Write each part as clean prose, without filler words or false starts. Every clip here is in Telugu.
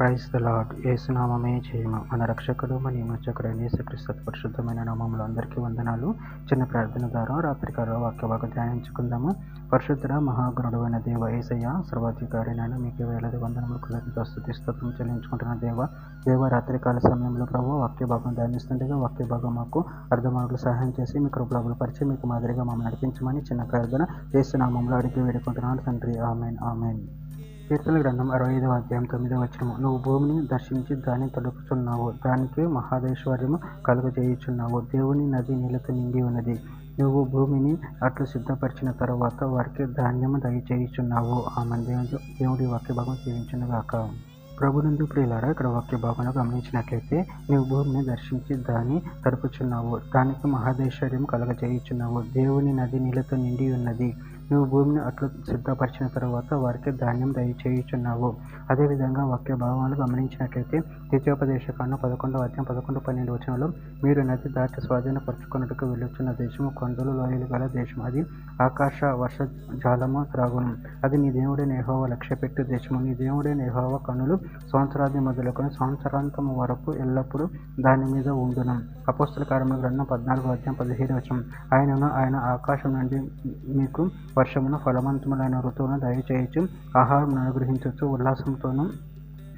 Praise the lord. యేసునామమే జయము. మన రక్షకుడు మన విమోచకుడైన యేసుక్రీస్తు పరిశుద్ధమైన నామములో అందరికీ వందనాలు. చిన్న ప్రార్థన ద్వారా రాత్రికాల వాక్య భాగం ధ్యానించుకుందాము. పరిశుద్ధుడ మహాగణుడైన దేవ యేసయ్య, సర్వాధికారినైనా మీకు వేలాది వందనములు కృతజ్ఞతాస్తుతి స్తోత్రం చెల్లించుకుంటున్న దేవ రాత్రికాల సమయంలో ప్రభు వాక్య భాగం ధ్యానిస్తుండగా వాక్య భాగం మాకు అర్థమార్గులు సహాయం చేసి మీ కృపలో పరిచయం మీకు మాదిరిగా మమ్మల్ని నడిపించమని చిన్న ప్రార్థన యేసునామములో అడిగి వేడుకుంటున్నాను తండ్రి. Amen amen. కీర్తన గ్రంథం 65వ అధ్యాయం 9వ వచనము. నువ్వు భూమిని దర్శించి దాన్ని తడుపుచున్నావు, దానికి మహాదైశ్వర్యము కలుగజేయుచున్నావు. దేవుని నది నీళ్లతో నిండి ఉన్నది. నువ్వు భూమిని అట్లు సిద్ధపరిచిన తరువాత వారికి ధాన్యము దయచేయుచున్నావు. ఆమె దేవుడి వాక్య భాగం జీవించునుగాక. ప్రభునందు ప్రియులారా, ఇక్కడ వాక్య భాగంలో గమనించినట్లయితే నీవు భూమిని దర్శించి దాన్ని తడుపుచున్నావు, దానికి మహాదైశ్వర్యం కలగజేయుచున్నావు. దేవుని నది నీళ్లతో నిండి ఉన్నది. నువ్వు భూమిని అట్లు సిద్ధపరిచిన తర్వాత వారికి ధాన్యం దయచేయుచున్నావు. అదేవిధంగా వాక్య భాగంలో గమనించినట్లయితే ద్వితీయోపదేశకాండం 11వ అధ్యాయం 11-12 వచనంలో మీరు నది దాటి స్వాధీనపరచుకున్నట్టుకు వెళ్ళుచున్న దేశము కొండలు లోయలు గల దేశం, అది ఆకాశ వర్ష జాలము త్రాగును. అది నీ దేవుడైన యెహోవా లక్ష్యపెట్టు దేశము. నీ దేవుడైన యెహోవా కన్నులు సంవత్సరాది మొదలుకొని సంవత్సరాంతము వరకు ఎల్లప్పుడూ దాని మీద ఉండును. అపోస్తల కార్యముల గ్రంథం 14వ అధ్యాయం 17వ వచనం. ఆయన ఆకాశం నుండి మీకు వర్షమును ఫలవంతములైన ఋతువును దయచేయచ్చు, ఆహారం అనుగ్రహించవచ్చు, ఉల్లాసంతోనూ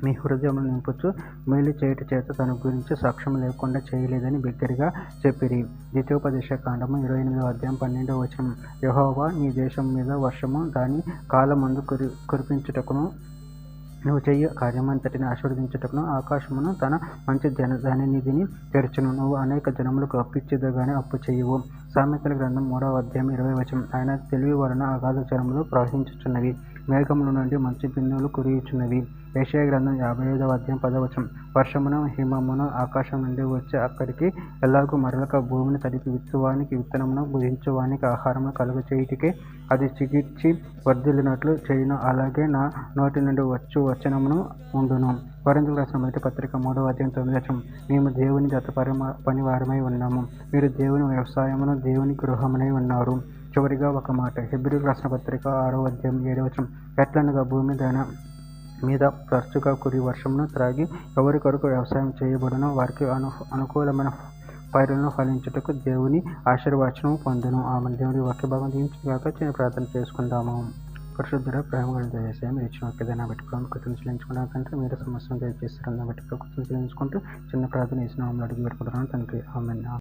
మీ హృదయమును నింపుచు, మేలు చేయుట చేత తన గురించి సాక్ష్యం లేకుండా చేయలేదని బిగ్గరగా చెప్పిరి. ద్వితీయోపదేశకాండము 28వ అధ్యాయం 12వ వచనం. యెహోవా నీ దేశం మీద వర్షము దాని కాలమందు కురిపించుటకును, నువ్వు చెయ్యి కార్యమంతటిని ఆశీర్వదించుటకును ఆకాశమును తన మంచి ధననిధిని తెరచును. నువ్వు అనేక జనములకు అప్పిచ్చేది కానీ అప్పు చేయవు. సామెతల గ్రంథం 3వ అధ్యాయం 20వ వచనం. ఆయన తెలివి వలన అగాధ జలములు ప్రవహించుచున్నవి, మేఘముల నుండి మంచి బిందువులు కురియుచున్నవి. యెషయా గ్రంథం 55వ అధ్యాయం 10వ వచనం. వర్షమును హిమమును ఆకాశం నుండి వచ్చి అక్కడికి ఎలాగూ మరలక భూమిని తడిపి విత్తువానికి విత్తనమును భుజించువానికి ఆహారమును కలుగచేయుటకే అది చిగిర్చి వర్ధిల్లినట్లు చేయును. అలాగే నా నోటి నుండి వచ్చు వచనమును ఉండును. కొరింథీయులకు రాసిన మొదటి పత్రిక 3వ అధ్యాయం 9వ వచనం. మేము దేవుని జత పనివారమై ఉన్నాము, మీరు దేవుని వ్యవసాయమును దేవుని గృహమునై ఉన్నారు. చివరిగా ఒక మాట, హెబ్రీయులకు రాసిన పత్రిక 6వ అధ్యాయం 7వ వచనం. ఎట్లనగా భూమి దాని మీద తరచుగా కురి వర్షమును త్రాగి ఎవరి కొరకు వ్యవసాయం చేయబడునో వారికి అనుకూలమైన పైరులను ఫలించుటకు దేవుని ఆశీర్వచనము పొందును. ఆమె దేవుడి వాక్య భాగం దీవించుగాక. చిన్న ప్రార్థన చేసుకుందాము. పరిశుద్ధుడ ప్రేమ గురించి దయచేసి మీరు ఇచ్చిన వాక్యదాన్ని పెట్టుకోవడం కృతజ్ఞతలు చెల్లించుకుంటాను తండ్రి. మీరు సమస్యను దయచేస్తారని పెట్టుకో కృతజ్ఞతలు చెల్లించుకుంటూ చిన్న ప్రార్థన చేసిన అడిగి పెట్టుకుంటున్నాను తండ్రి. ఆమెన్.